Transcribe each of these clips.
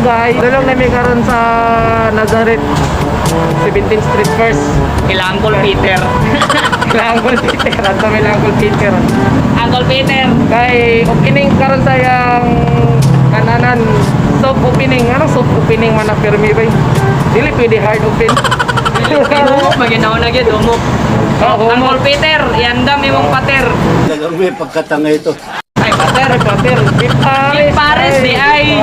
Guys, dalawang nami karon sa Nazareth 17th Street first. Kila Uncle Peter. Uncle Peter, ato may Uncle Peter. Uncle Peter. Kay opening karon sa yang kananan soft opening. Ano soft opening man na permi bay? Dili pwede hard open. Humok maginaw na gyud humok. Uncle Peter, iandam imong pater. Talagang may pagkatanga ito. Ay pater. Beef Pares di ay.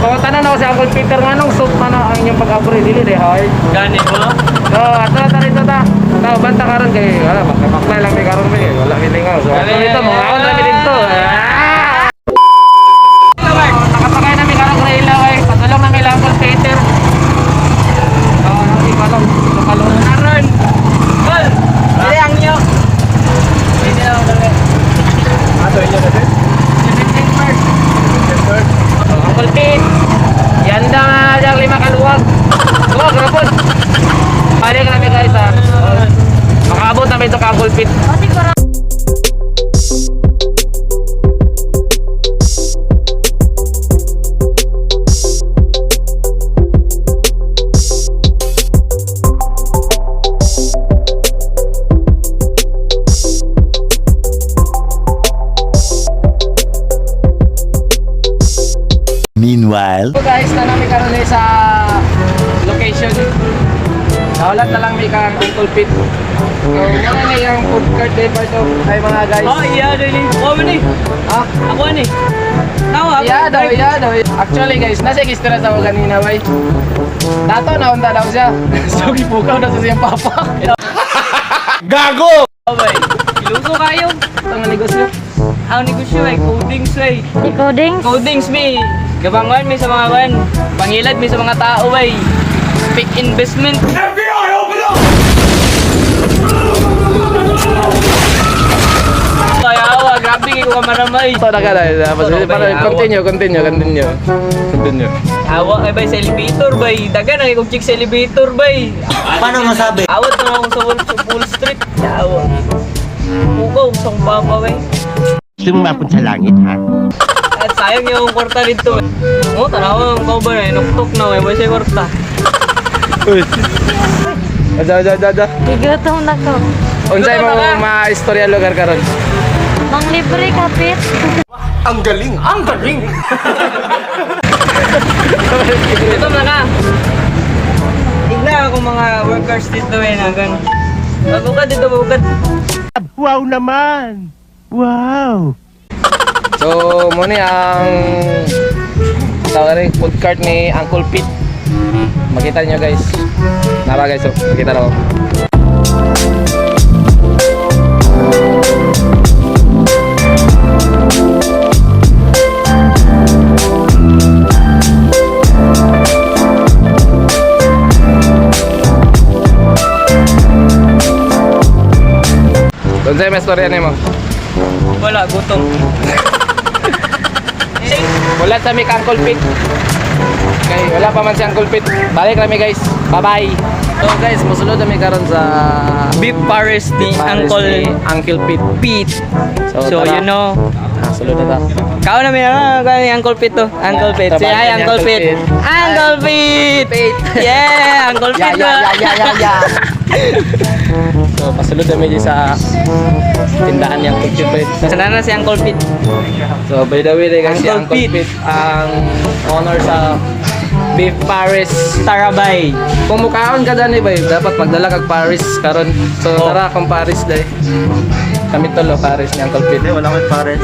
Tanan ako si Uncle Peter nganong soft man ang inyong pag-upgrade dili de hard. Gani mo. So, ato rito ta. Tao banta karon kay wala makay lang may karon may wala milingaw. So, ito mo aon ra mi dito. Nakapakay na mi karon sa ilaw ay patulong na mi lang Uncle Peter. Di pa lang kalon Naron. Gol. Dili ang nyo. Pwede na ako Ato inyo na din. 17 first. Uncle Pete. Yanda nga diyang 5 kaluwag. Huwag rapod. Balik na mi guys ha. Makaabot na mi ito ka Uncle Pete. Meanwhile, So guys, na namin karon sa location. Naulat na lang may kang Uncle Pete. So, muna na yung food cart day part of ay mga guys. Oh iya dili. Oh mani. Ha? Ako ni. Tawa. Iya daw. Actually guys, nasa kistra sa ako kanina bay. Dato na unta daw siya. So gipukaw na sa siyang papa. gago! Oh bay. Iluso kayo. Ang negosyo. Ang negosyo ay codings way. Coding? Codings mi. Gabangon mi sa mga kan. Pangilad mi sa mga tao way. Big investment. FBI open up. Kaya grabe ko kamaramay. So continue. Awa ay bay sa elevator bay. Dagan ang ikong chick sa elevator bay. Paano masabi? Awat na ako sa Wall Street. Awa. Pukaw sa baba bay. Gusto mo mapunta sa langit, ha? At sayang yung kwarta dito. Oh, tanaw ang kauban ay nuktok na may sa kwarta. Ada. Gigutom na ko. Unsay mo ma-istorya lugar karon? Mang libre kapit. Ang galing! Dito na ka. Tignan ako mga workers dito eh nagan. Babukad dito, babukad. Wow naman! Wow! So, muna ang tawag food cart ni Uncle Pete. Makita niyo guys. Nara guys, so, makita daw. Doon sa'yo may storya niyo mo. Wala, gutom. Wala sa mi Uncle Pete. Okay, wala pa man si Uncle Pete. Balik kami guys. Bye-bye. So guys, musulod kami karon sa Beef Paris ni Uncle Pete. So tara. you know. Sulod na ta. Kao na may Uncle Pete to. Uncle Pete. Say hi Uncle Pete. Uncle Pete. Yeah, Uncle Pete. Yeah. So pasulod kami sa tindahan yang Uncle Pete. Sana na si Uncle Pete. So by the way guys, si Uncle Uncle Pete. Pete ang honor sa Beef Paris. Tarabay. Kung mukhaon ka dyan ba, dapat magdala kag Paris karon. So tara kung Paris dai. Kami tolo Paris ni Uncle Pete. Wala kang pares.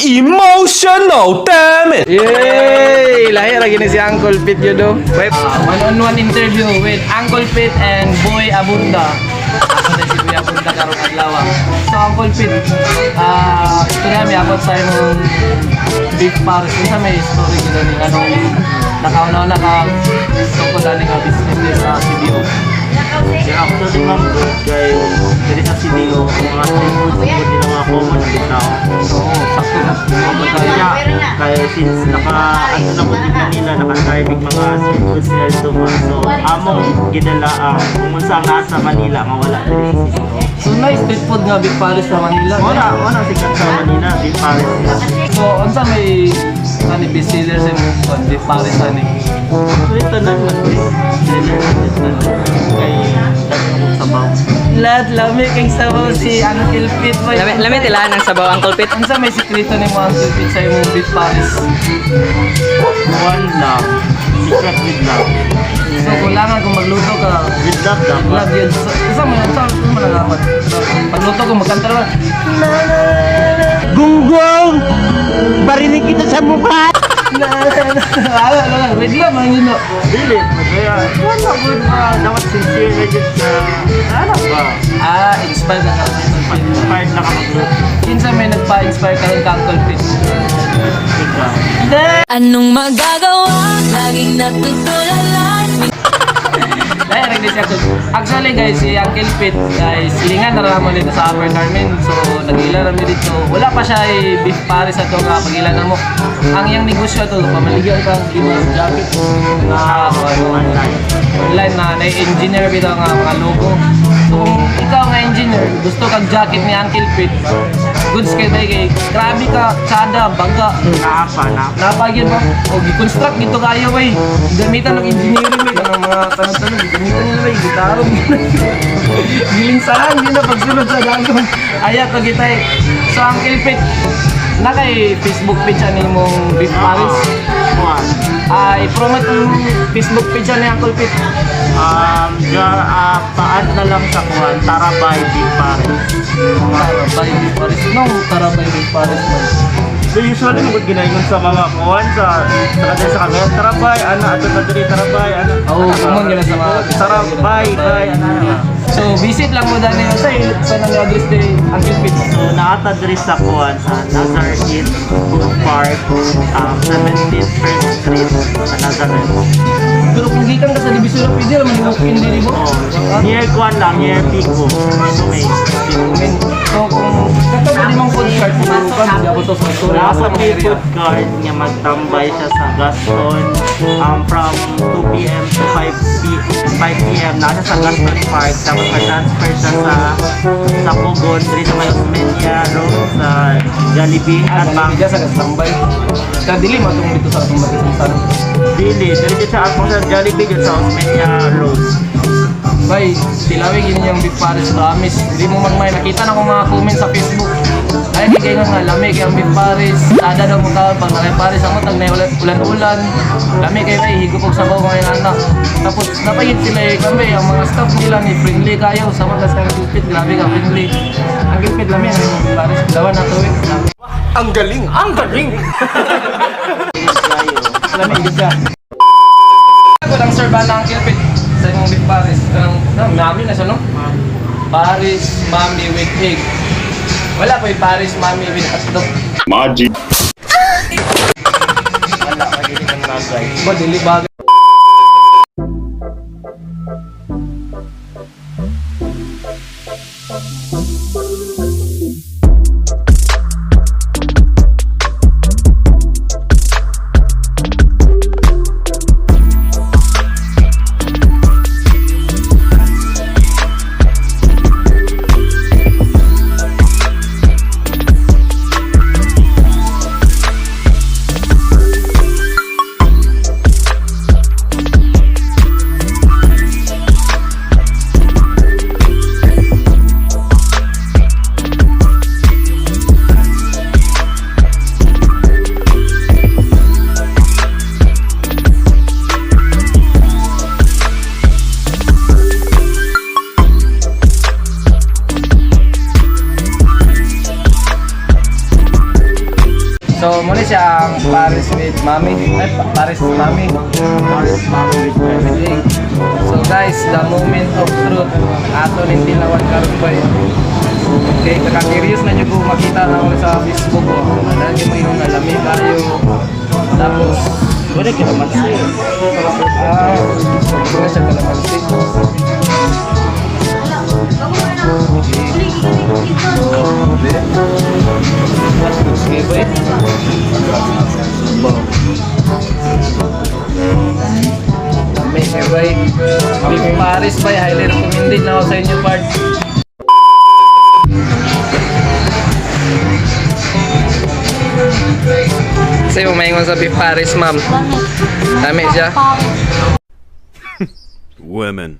Emotional, damn it! Yay! Lahir lagi ni si Uncle Pete yun do. One-on-one interview with Uncle Pete and Boy Abunda. Ako na si Boy Abunda karong adlaw. So Uncle Pete, ito na may abot sa imong Beef Paris. Kung may story gila ni anong nakauna ka tungkol na nga business sa CBO. Kaya actually ma'am, kay dili sa CDO, ang mga things, hindi lang ako, manabit na ako. Oo, sakto na. Kaya since ano na po din Manila, naka-driving mga street foods nila ito ba. So, among ginala kung saan nasa Manila, nga wala diri sa Sisico. So nice street food nga Big Paris sa Manila. Wala sikat sa Manila, di Paris. So unsa may ani best seller sa Big Paris ani? So, ito na naman seller natin kay Dagkong Sabaw. Lahat lami kay sabaw si Uncle Pete boy. Lami tila ng sabaw Uncle Pete. Unsa may sikreto ni mo Uncle Pete sa imong Big Paris? One love, secret with love. So kailangan kung magluto ka With love dapat. love yun. So, isa mo malalaman. Pagluto ko magkanta naman. Gunggong! Barinig kita sa mukha! Wait lang, manino. Dili, kaya wala po dapat sincere na dyan sa ano ba? Inspired na ka. Inspired na ka mag-group. Kinsa may nagpa-inspire ka rin ka Uncle Pete? Ikaw. Anong magagawa? Laging natutulala. Dahil rin siya. Actually guys, si Uncle Pete guys, silingan na naman dito sa Upper Carmen. So, nag-ila namin dito. Wala pa siya Beef Paris at itong pag-ila na mo. Ang iyang negosyo ito, pamaligyan kang ibang jacket na online na na-engineer bito nga mga logo. So, kung ikaw nga engineer, gusto kang jacket ni Uncle Pete, goods kay kay grabe ka, tsada, baga. Napagyan ba? O, gi-construct dito kayo bay. Gamitan ng engineering bay. Kanang mga tanong-tanong, gamitan nila bay. Gitarong. Gilinsahan, yun na pagsunod sa dagong. Ayat, pagitay. So, Uncle Pete, na kay Facebook page ni mong Beef Paris. I-promote ang Facebook page ni Uncle Pete. Paad na lang sa kuhan, Tarabay Big Paris. Tarabay Beef Paris. No, Tarabay Beef Paris man. So usually magod ginayon sa mga kuhan sa kadali sa kamera, Tarabay, ato kadali Tarabay, Oo, kumon gila sa mga Tarabay, ano. So, visit lang mo dani sa nang address ni Uncle Pete. So nakatadri sa kuhan sa Nazareth Food Park, 17th First Street sa Nazareth. Pero kung gikan ka sa Divisoria, pwede naman yung hindi mo. Near kuhan lang, near Pico. Okay. So, kung katapos di mong food cart, kung di ako to sa story. Nasa may food cart nga magtambay siya sa Gaston from 2 p.m. to 5 p.m. Nasa sa Gaston Park tapos mag-transfer siya sa Pugon dito sa may Osmeña Road sa Jollibee at Bank. Diyan sa Gastambay. Kaya dili mo itong dito sa atong magkasinsan. Dili, dito siya at sa Jollibee dito sa Osmeña Road. Bay, tilawig yun yung Beef Paris promise. Hindi mo magmay. Nakita na ko mga comment sa Facebook. Ay, di kayo nga lamig yung Beef Paris. Sada daw mo ka, pag nakay Paris ang matag na ulan-ulan. Lamig kayo bay, higupog sabaw mga anak. Tapos napagit sila kami, ang mga staff nila ni friendly kayo. Sa mga sa gilpit, grabe ka friendly. Ang gilpit lamig, ang Beef Paris. Dawan na tuwing. Ang galing! Ang galing! Lamig ka. Ako lang serba ng gilpit sa imong Beef Paris. Mami na siya, no? Paris, mami with egg. Wala po yung Paris, mami with hotdog. Magic. Wala, magiling ang bagay. Ba, dili bagay. So, muna siya ang Paris with Mami. Ay, Paris Mami. Paris, mami with With egg. So guys, the moment of truth. Ato rin tinawan karon pa yun. Okay, nakakirious na nyo kung makita na ako sa Facebook ko. Dahil yung mga yung alamig kayo. Tapos, Wala ka naman siya. sobrang siya kalamansi. Okay, boy. Paris bay, highly recommended na ako sa inyo, Pards. Kasi umaingon sa beef Paris, ma'am. Dami siya. Women.